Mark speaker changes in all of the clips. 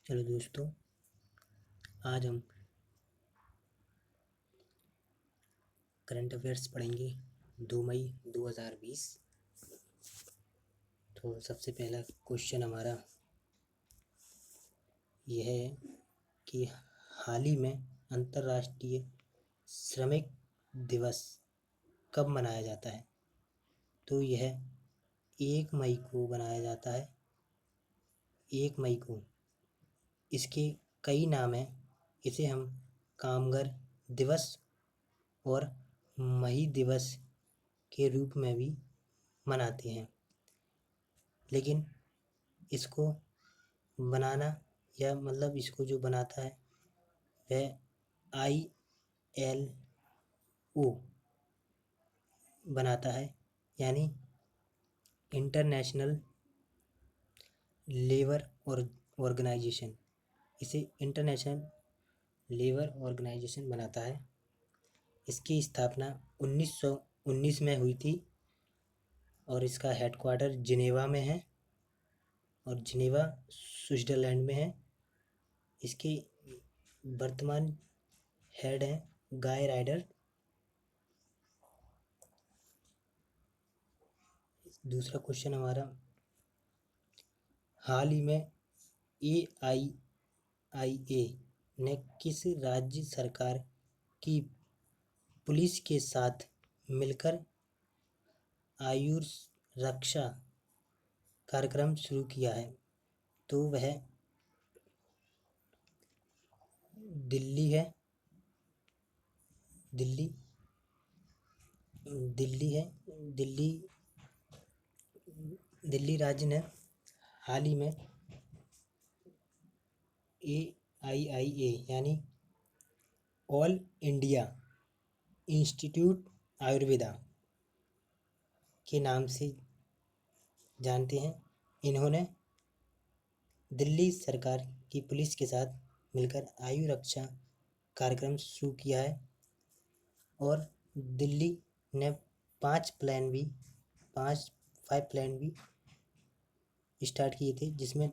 Speaker 1: Hello दोस्तों, आज हम करंट अफेयर्स पढ़ेंगे 2 मई 2020। तो सबसे पहला क्वेश्चन हमारा यह है कि हाल ही में अंतर्राष्ट्रीय श्रमिक दिवस कब मनाया जाता है। तो यह 1 मई को मनाया जाता है। 1 मई को। इसके कई नाम हैं। इसे हम कामगार दिवस और मई दिवस के रूप में भी मनाते हैं, लेकिन इसको बनाना या मतलब इसको जो बनाता है वह ILO बनाता है, यानी इंटरनेशनल लेबर ऑर्गेनाइजेशन। इसे इंटरनेशनल लेबर ऑर्गेनाइजेशन बनाता है। इसकी स्थापना 1919 में हुई थी और इसका हेडक्वार्टर जिनेवा में है और जिनेवा स्विट्जरलैंड में है। इसके वर्तमान हेड हैं गाय राइडर। दूसरा क्वेश्चन हमारा, हाल ही में AIIA ने किस राज्य सरकार की पुलिस के साथ मिलकर आयुष रक्षा कार्यक्रम शुरू किया है। तो वह दिल्ली है। दिल्ली राज्य ने हाल ही में AIIA यानी ऑल इंडिया इंस्टीट्यूट आयुर्वेदा के नाम से जानते हैं। इन्होंने दिल्ली सरकार की पुलिस के साथ मिलकर आयु रक्षा कार्यक्रम शुरू किया है और दिल्ली ने 5 प्लान भी स्टार्ट किए थे, जिसमें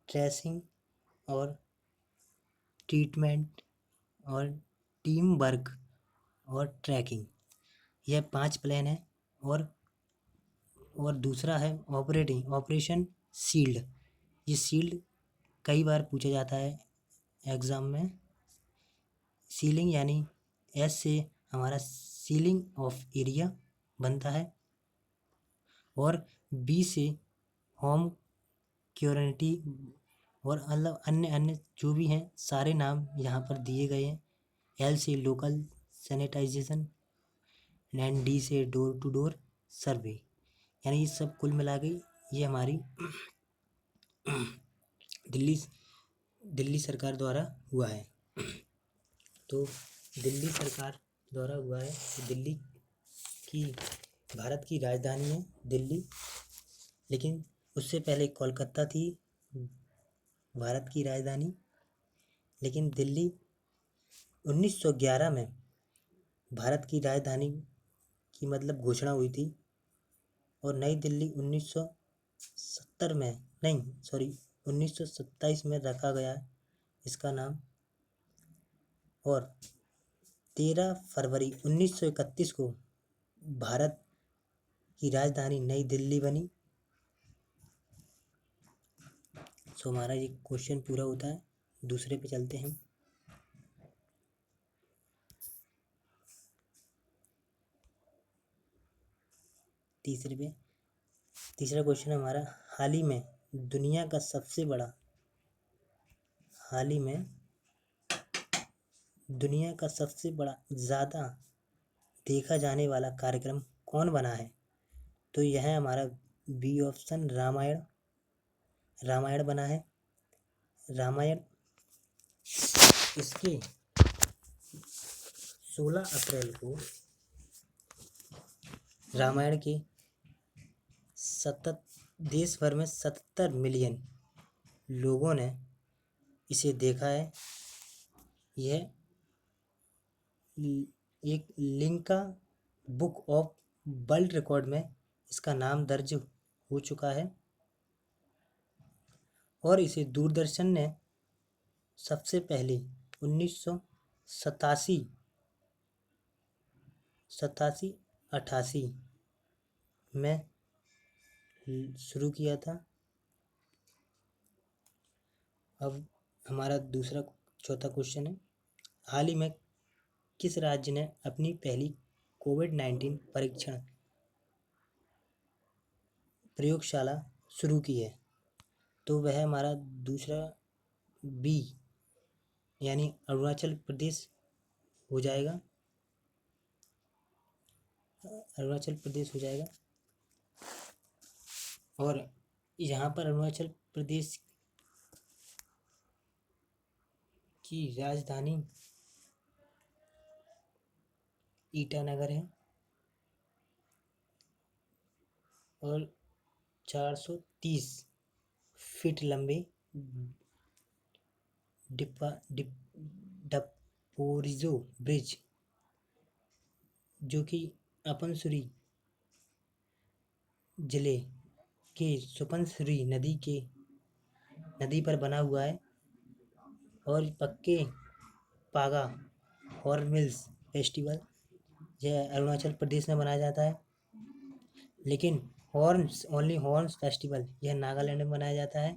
Speaker 1: ट्रेसिंग और ट्रीटमेंट और टीम वर्क और ट्रैकिंग, यह 5 प्लान है। और दूसरा है ऑपरेशन शील्ड। ये शील्ड कई बार पूछा जाता है एग्ज़ाम में। सीलिंग यानी एस से हमारा सीलिंग ऑफ एरिया बनता है और बी से होम क्योरेंटी और अन्य जो भी हैं सारे नाम यहाँ पर दिए गए हैं। एल से लोकल सैनिटाइजेशन एंड डी से डोर टू डोर सर्वे, यानी ये सब कुल मिला के ये हमारी दिल्ली सरकार द्वारा हुआ है। तो दिल्ली सरकार द्वारा हुआ है। दिल्ली की भारत की राजधानी है दिल्ली, लेकिन उससे पहले कोलकाता थी भारत की राजधानी। लेकिन दिल्ली 1911 में भारत की राजधानी की मतलब घोषणा हुई थी और नई दिल्ली 1927 में रखा गया इसका नाम। और 13 फरवरी 1931 को भारत की राजधानी नई दिल्ली बनी। सो हमारा ये क्वेश्चन पूरा होता है। दूसरे पे चलते हैं। तीसरा क्वेश्चन हमारा, हाल ही में दुनिया का सबसे ज़्यादा देखा जाने वाला कार्यक्रम कौन बना है। तो यह है हमारा बी ऑप्शन, रामायण बना है। रामायण इसके 16 अप्रैल को रामायण के देश भर में 77 मिलियन लोगों ने इसे देखा है। यह एक Limca book of world record में इसका नाम दर्ज हो चुका है। और इसे दूरदर्शन ने सबसे पहले 1987 88 में शुरू किया था। अब हमारा चौथा क्वेश्चन है, हाल ही में किस राज्य ने अपनी पहली कोविड-19 परीक्षण प्रयोगशाला शुरू की है? तो वह हमारा दूसरा बी यानी अरुणाचल प्रदेश हो जाएगा। अरुणाचल प्रदेश हो जाएगा। और यहाँ पर अरुणाचल प्रदेश की राजधानी ईटानगर है और 430 फीट लंबे डपोरिजो ब्रिज, जो कि अपनसुरी जिले के सुपनसुरी नदी पर बना हुआ है। और पक्के पागा हॉर्नबिल्स फेस्टिवल यह अरुणाचल प्रदेश में मनाया जाता है, लेकिन हॉर्न्स फेस्टिवल यह नागालैंड में मनाया जाता है।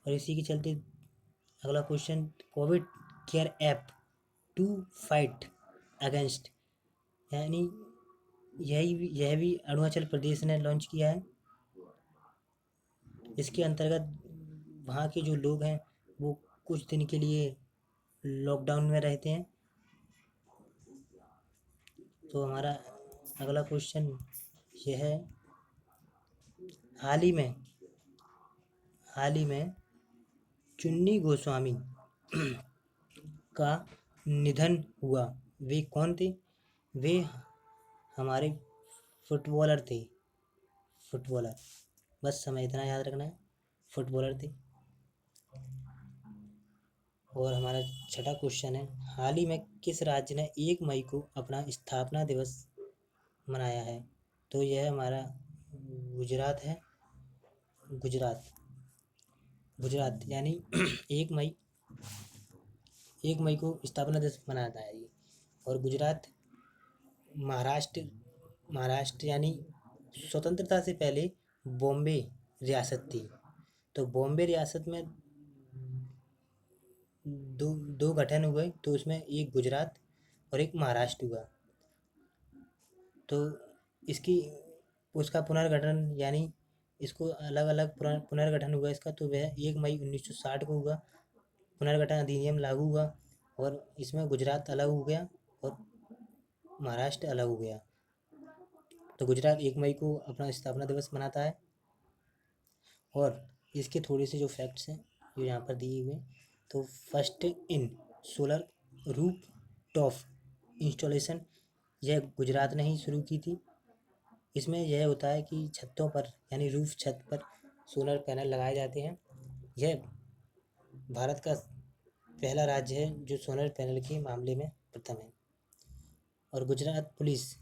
Speaker 1: और इसी के चलते अगला question, COVID care app to fight against, यानी यह भी अरुणाचल प्रदेश ने लॉन्च किया है। इसके अंतर्गत वहाँ के जो लोग हैं वो कुछ दिन के लिए लॉकडाउन में रहते हैं। तो हमारा अगला क्वेश्चन यह है, हाल ही में चुन्नी गोस्वामी का निधन हुआ, वे कौन थे? वे हमारे फुटबॉलर थे। बस हमें इतना याद रखना है, फुटबॉलर थे। और हमारा छठा क्वेश्चन है, हाल ही में किस राज्य ने 1 मई को अपना स्थापना दिवस मनाया है? तो यह हमारा गुजरात है। गुजरात यानी 1 मई को स्थापना दिवस मनाता है ये। और गुजरात महाराष्ट्र यानी स्वतंत्रता से पहले बॉम्बे रियासत थी। तो बॉम्बे रियासत में दो गठन हुए, तो उसमें एक गुजरात और एक महाराष्ट्र हुआ। तो उसका पुनर्गठन यानी इसको अलग अलग पुनर्गठन हुआ इसका, तो वह 1 मई 1960 को हुआ। पुनर्गठन अधिनियम लागू हुआ और इसमें गुजरात अलग हो गया और महाराष्ट्र अलग हो गया। तो गुजरात 1 मई को अपना स्थापना दिवस मनाता है। और इसके थोड़े से जो फैक्ट्स हैं जो यहाँ पर दिए हुए, तो first in solar roof top installation यह गुजरात ने ही शुरू की थी। इसमें यह होता है कि छतों पर यानी रूफ छत पर सोलर पैनल लगाए जाते हैं। यह भारत का पहला राज्य है जो सोलर पैनल के मामले में प्रथम है। और Gujarat police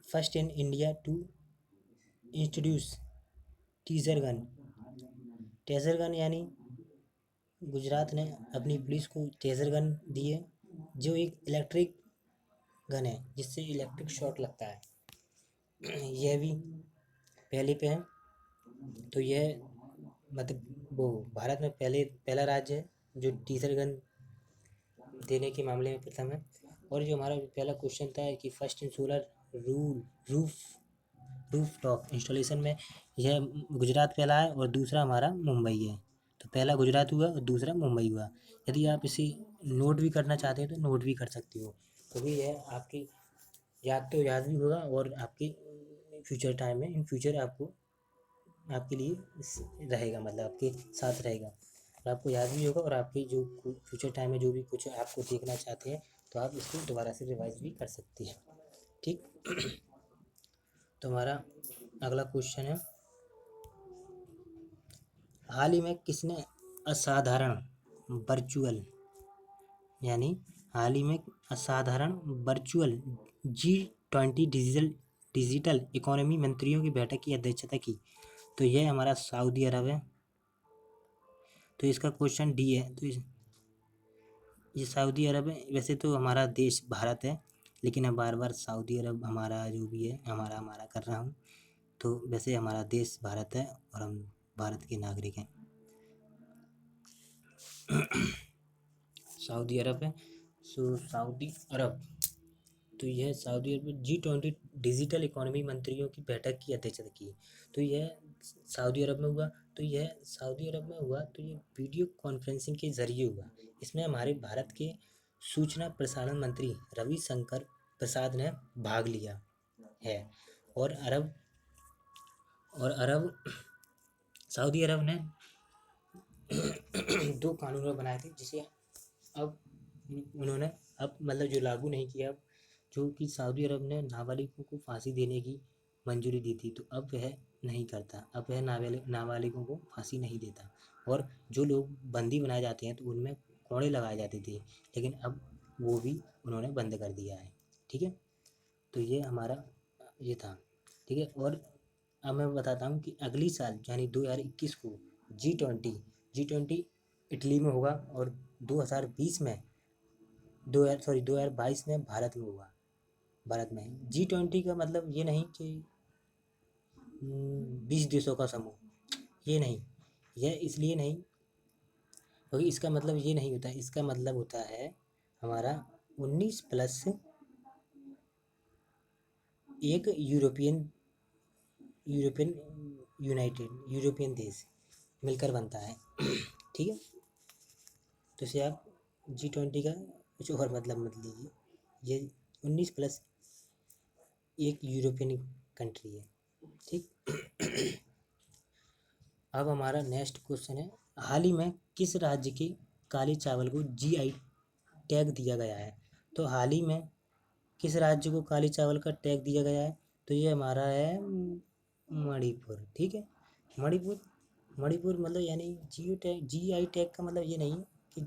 Speaker 1: first in India to introduce taser gun यानी गुजरात ने अपनी पुलिस को टेजर गन दी है, जो एक इलेक्ट्रिक गन है जिससे इलेक्ट्रिक शॉट लगता है। यह भी पहले पे है। तो यह मतलब वो भारत में पहला राज्य है जो टीजर गन देने के मामले में प्रथम है। और जो हमारा पहला क्वेश्चन था कि first in solar roof top installation में यह गुजरात पहला है और दूसरा हमारा मुंबई है। तो पहला गुजरात हुआ और दूसरा मुंबई हुआ। यदि आप इसे नोट भी करना चाहते हो तो नोट भी कर सकते हो, क्योंकि यह आपकी याद भी होगा और आपके फ्यूचर टाइम में इन फ्यूचर आपके लिए रहेगा, मतलब आपके साथ रहेगा और आपको याद भी होगा। और आपकी जो फ्यूचर टाइम में जो भी कुछ आपको देखना चाहते हैं तो आप इसको दोबारा से रिवाइज भी कर सकते हैं। ठीक। तो हमारा अगला क्वेश्चन है, हाल ही में किसने असाधारण वर्चुअल G20 डिजिटल इकोनॉमी मंत्रियों की बैठक की अध्यक्षता की? तो यह हमारा सऊदी अरब है। तो इसका क्वेश्चन डी है। तो ये सऊदी अरब है। वैसे तो हमारा देश भारत है, लेकिन मैं बार बार सऊदी अरब हमारा जो भी है हमारा हमारा कर रहा हूँ। तो वैसे हमारा देश भारत है और हम भारत के नागरिक हैं। सऊदी अरब है। सऊदी अरब, तो यह सऊदी अरब में G20 डिजिटल इकोनॉमी मंत्रियों की बैठक की अध्यक्षता की। तो यह सऊदी अरब में हुआ। तो यह सऊदी अरब में हुआ तो ये वीडियो कॉन्फ्रेंसिंग के जरिए हुआ। इसमें हमारे भारत के सूचना प्रसारण मंत्री रविशंकर प्रसाद ने भाग लिया है। और अरब सऊदी अरब ने 2 कानून बनाए थे, जिसे अब उन्होंने मतलब जो लागू नहीं किया। अब जो कि सऊदी अरब ने नाबालिगों को फांसी देने की मंजूरी दी थी, तो अब वह नहीं करता। अब वह नाबालिगों को फांसी नहीं देता। और जो लोग बंदी बनाए जाते हैं तो उनमें कोड़े लगाए जाते थे, लेकिन अब वो भी उन्होंने बंद कर दिया है। ठीक है, तो ये हमारा ये था। ठीक है, और अब मैं बताता हूँ कि अगली साल यानी 2021 को G20 इटली में होगा, और 2020 में 2022 में भारत में होगा। भारत में G20 का मतलब ये नहीं कि 20 देशों का समूह, ये नहीं। यह इसलिए नहीं क्योंकि इसका मतलब ये नहीं होता। इसका मतलब होता है हमारा 19 प्लस एक यूरोपियन यूरोपियन देश मिलकर बनता है। ठीक है, तो इसे आप G20 का कुछ और मतलब मत लीजिए। ये 19 प्लस एक यूरोपियन कंट्री है। ठीक। अब हमारा नेक्स्ट क्वेश्चन है, हाल ही में किस राज्य के काले चावल को GI टैग दिया गया है? तो हाल ही में किस राज्य को काले चावल का टैग दिया गया है? तो ये हमारा है मणिपुर। ठीक है, मणिपुर मतलब यानी GI टैग का मतलब ये नहीं कि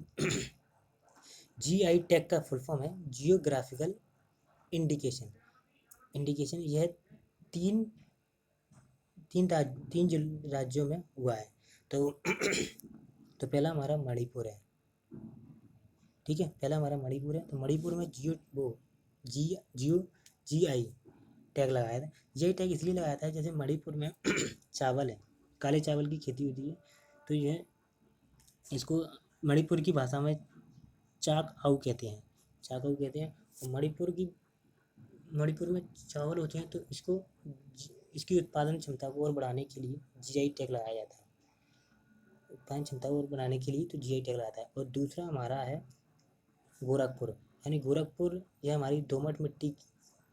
Speaker 1: GI टैग का फुल फॉर्म है जियोग्राफिकल इंडिकेशन। यह तीन राज्यों में हुआ है। तो तो पहला हमारा मणिपुर है। ठीक है, पहला हमारा मणिपुर है। तो मणिपुर में GI टैग लगाया था। GI टैग इसलिए लगाया था, जैसे मणिपुर में चावल है, काले चावल की खेती होती है। तो यह इसको मणिपुर की भाषा में चाकआउ कहते हैं। और मणिपुर में चावल होते हैं, तो इसकी उत्पादन क्षमता को और बढ़ाने के लिए GI टैग लगाया जाता है। उत्पादन क्षमता को और बढ़ाने के लिए तो GI टैग लगाता है। और दूसरा हमारा है गोरखपुर। यानी गोरखपुर यह हमारी दोमट मिट्टी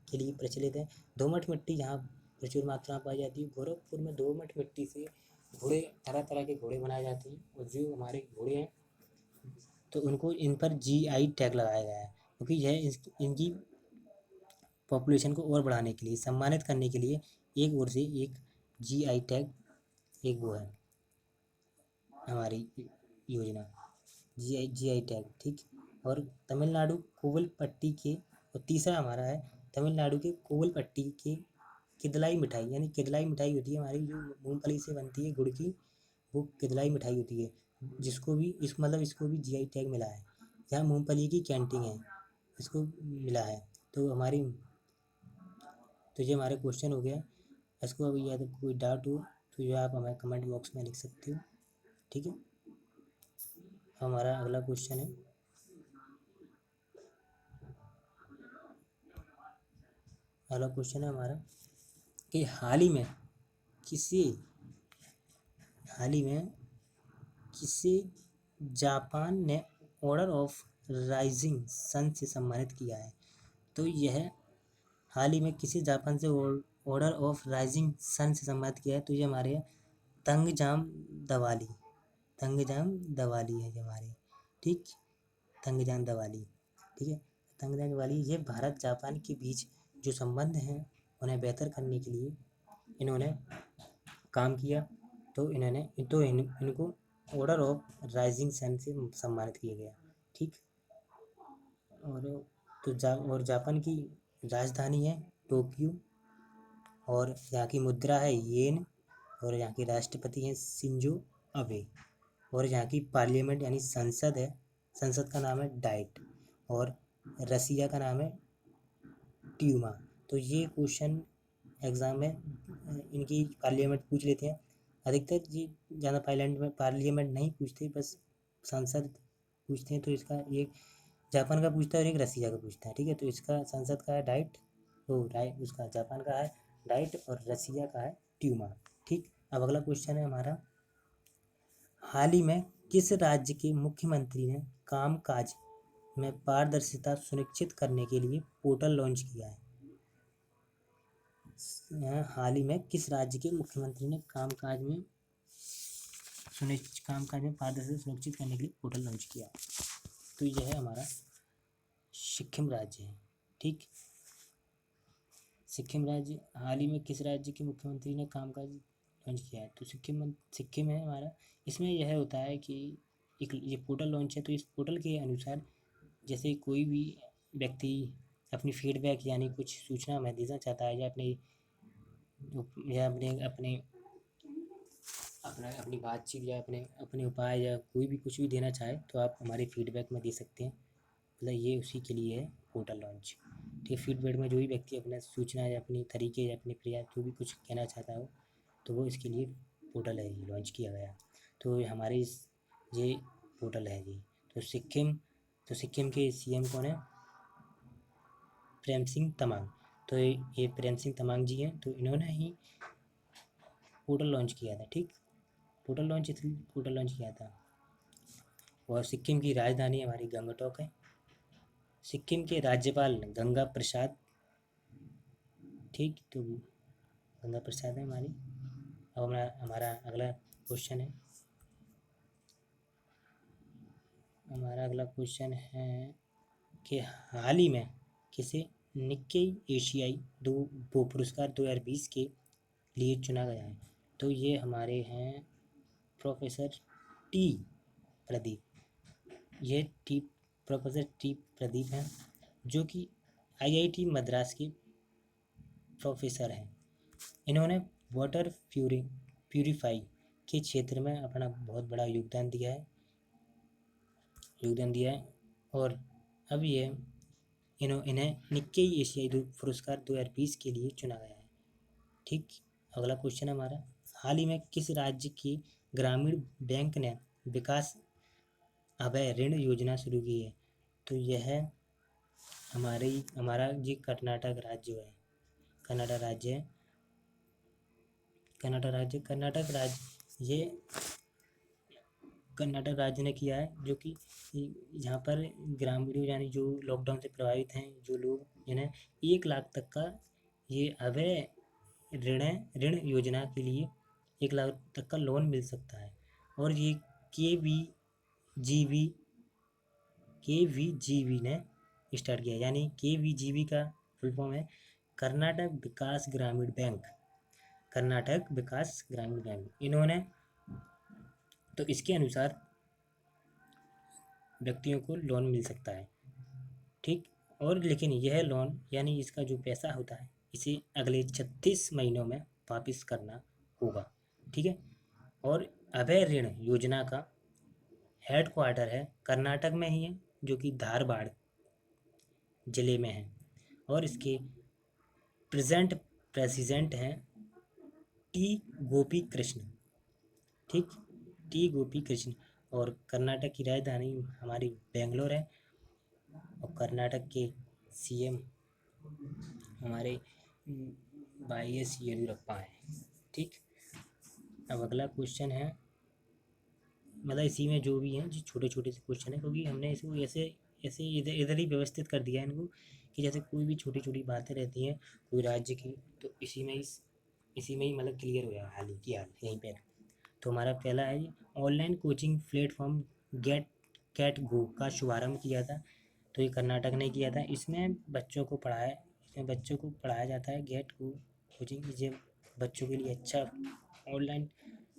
Speaker 1: के लिए प्रचलित है। दोमट मिट्टी यहाँ प्रचुर मात्रा में पाई जाती है। गोरखपुर में दोमट मिट्टी से घोड़े, तरह तरह के घोड़े बनाए जाते हैं। और जो हमारे घोड़े हैं तो उनको इन पर GI टैग लगाया गया है, क्योंकि यह इनकी पॉपुलेशन को और बढ़ाने के लिए, सम्मानित करने के लिए एक ओर से एक GI टैग एक वो है हमारी योजना, GI टैग। ठीक। और तमिलनाडु कोविलपट्टी के, और तीसरा हमारा है तमिलनाडु के कोविलपट्टी के किदलाई मिठाई। यानी किदलाई मिठाई होती है हमारी, जो मूंगफली से बनती है, गुड़ की, वो किदलाई मिठाई होती है, जिसको भी इसको भी GI टैग मिला है। यहाँ मूंगफली की कैंटीन है, इसको मिला है। तो ये हमारे क्वेश्चन हो गया। इसको अभी यदि कोई डाउट हो तो ये आप हमें कमेंट बॉक्स में लिख सकते हो। ठीक है, हमारा अगला क्वेश्चन है, हमारा कि हाल ही में किसे जापान ने ऑर्डर ऑफ राइजिंग सन से सम्मानित किया है? तो यह हाल ही में किसे जापान से ऑर्डर ऑफ राइजिंग सन से सम्मानित किया है? तो ये हमारे तंगजाम दवाली है ये हमारे। ठीक, तंगजाम दवाली। ठीक है, तंगजाम दवाली, ये भारत जापान के बीच जो संबंध हैं उन्हें बेहतर करने के लिए इन्होंने काम किया। तो इनको ऑर्डर ऑफ राइजिंग सन से सम्मानित किया गया। ठीक। और जापान की राजधानी है टोक्यो, और यहाँ की मुद्रा है येन, और यहाँ के राष्ट्रपति हैं शिंजो अबे। और यहाँ की पार्लियामेंट यानी संसद है, संसद का नाम है डाइट, और रसिया का नाम है ट्यूमा। तो ये क्वेश्चन एग्ज़ाम में इनकी पार्लियामेंट पूछ लेते हैं अधिकतर जी, ज़्यादा पार्लियामेंट नहीं पूछते, बस संसद पूछते हैं। तो इसका एक जापान का पूछता है और एक रसिया का पूछता है, ठीक है। तो इसका संसद का है डाइट, तो डाइट उसका जापान का है डाइट, और रसिया का है ट्यूमा, ठीक। अब अगला क्वेश्चन है हमारा, हाल ही में किस राज्य के मुख्यमंत्री ने कामकाज में पारदर्शिता सुनिश्चित करने के लिए पोर्टल लॉन्च किया है? हाल ही में किस राज्य के मुख्यमंत्री ने कामकाज में पारदर्शिता सुनिश्चित करने के लिए पोर्टल लॉन्च किया? तो यह है हमारा सिक्किम राज्य है, ठीक। सिक्किम राज्य, हाल ही में किस राज्य के मुख्यमंत्री ने कामकाज लॉन्च किया है? तो सिक्किम है हमारा। इसमें यह होता है कि एक ये पोर्टल लॉन्च है, तो इस पोर्टल के अनुसार जैसे कोई भी व्यक्ति अपनी फीडबैक यानी कुछ सूचना हमें देना चाहता है, या अपने अपनी बातचीत या अपने उपाय या कोई भी कुछ भी देना चाहे, तो आप हमारे फीडबैक में दे सकते हैं। मतलब ये उसी के लिए है पोर्टल लॉन्च, ठीक। फीडबैक में जो भी व्यक्ति अपना सूचना या अपनी तरीके या अपने प्रयास जो भी कुछ कहना चाहता हो, तो वो इसके लिए पोर्टल है ये लॉन्च किया गया। तो हमारे ये पोर्टल है जी। तो सिक्किम के सीएम कौन है? प्रेम सिंह तमांग। तो ये प्रेम सिंह तमांग जी हैं, तो इन्होंने ही पोर्टल लॉन्च किया था, ठीक। पोर्टल लॉन्च किया था। और सिक्किम की राजधानी हमारी गंगटोक है। सिक्किम के राज्यपाल गंगा प्रसाद, ठीक। तो गंगा प्रसाद है हमारी। अब हमारा अगला क्वेश्चन है, कि हाल ही में किसे निक्केई एशियाई दो पुरस्कार 2020 के लिए चुना गया है? तो ये हमारे हैं प्रोफेसर टी प्रदीप। ये प्रोफेसर टी प्रदीप हैं, जो कि आईआईटी मद्रास के प्रोफेसर हैं। इन्होंने वाटर प्यूरिफाई के क्षेत्र में अपना बहुत बड़ा योगदान दिया है। और अब ये इन्हें निक्केई एशियाई पुरस्कार 2020 के लिए चुना गया है, ठीक। अगला क्वेश्चन है हमारा, हाल ही में किस राज्य की ग्रामीण बैंक ने विकास अभय ऋण योजना शुरू की है? तो यह हमारा जी कर्नाटक राज्य है। ये कर्नाटक राज्य ने किया है, जो कि यहाँ पर ग्रामीण यानी जो लॉकडाउन से प्रभावित हैं जो लोग, जिन्हें 1 लाख तक का ये अभय ऋण योजना के लिए 1 लाख तक का लोन मिल सकता है। और ये KVGV ने स्टार्ट किया, यानी KVGV का फुल फॉर्म है कर्नाटक विकास ग्रामीण बैंक। इन्होंने, तो इसके अनुसार व्यक्तियों को लोन मिल सकता है, ठीक। और लेकिन यह लोन यानी इसका जो पैसा होता है, इसे अगले 36 महीनों में वापस करना होगा, ठीक है। और अभय ऋण योजना का हेडक्वार्टर है कर्नाटक में ही है, जो कि धारवाड़ ज़िले में है। और इसके प्रेसिडेंट हैं टी गोपी कृष्ण, ठीक। और कर्नाटक की राजधानी हमारी बेंगलोर है। और कर्नाटक के सीएम हमारे YS येदियुरप्पा हैं, ठीक। अब अगला क्वेश्चन है, मतलब इसी में जो भी हैं जो छोटे छोटे से क्वेश्चन है, क्योंकि हमने इसको ऐसे ऐसे इधर ही व्यवस्थित कर दिया है इनको, कि जैसे कोई भी छोटी छोटी बातें रहती हैं कोई राज्य की, तो इसी में ही मतलब क्लियर हो जाएगा हाल यहीं पर। तो हमारा पहला है, ऑनलाइन कोचिंग प्लेटफॉर्म कैट गो का शुभारंभ किया था। तो ये कर्नाटक ने किया था। इसमें बच्चों को पढ़ाया जाता है। गेट गो कोचिंग ये बच्चों के लिए अच्छा ऑनलाइन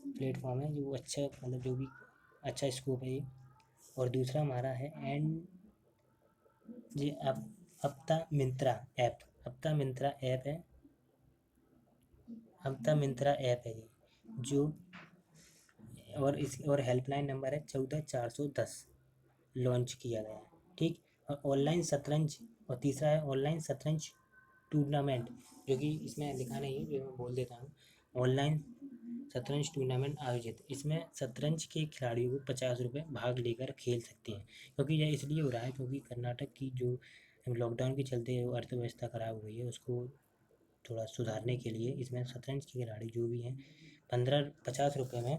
Speaker 1: प्लेटफॉर्म है, जो अच्छा मतलब जो भी अच्छा स्कोप है ये। और दूसरा हमारा है जी अपता मिंत्रा ऐप है ये, जो और हेल्पलाइन नंबर है 14 410 लॉन्च किया गया है। ठीक। और ऑनलाइन शतरंज, और तीसरा है ऑनलाइन शतरंज टूर्नामेंट, जो कि इसमें लिखा नहीं है, जो मैं बोल देता हूँ। ऑनलाइन शतरंज टूर्नामेंट आयोजित, इसमें शतरंज के खिलाड़ियों को 50 रुपये भाग लेकर खेल सकते हैं। क्योंकि यह इसलिए हो रहा है क्योंकि कर्नाटक की जो लॉकडाउन के चलते अर्थव्यवस्था ख़राब हो गई है, उसको थोड़ा सुधारने के लिए इसमें शतरंज के खिलाड़ी जो भी हैं 50 रुपये में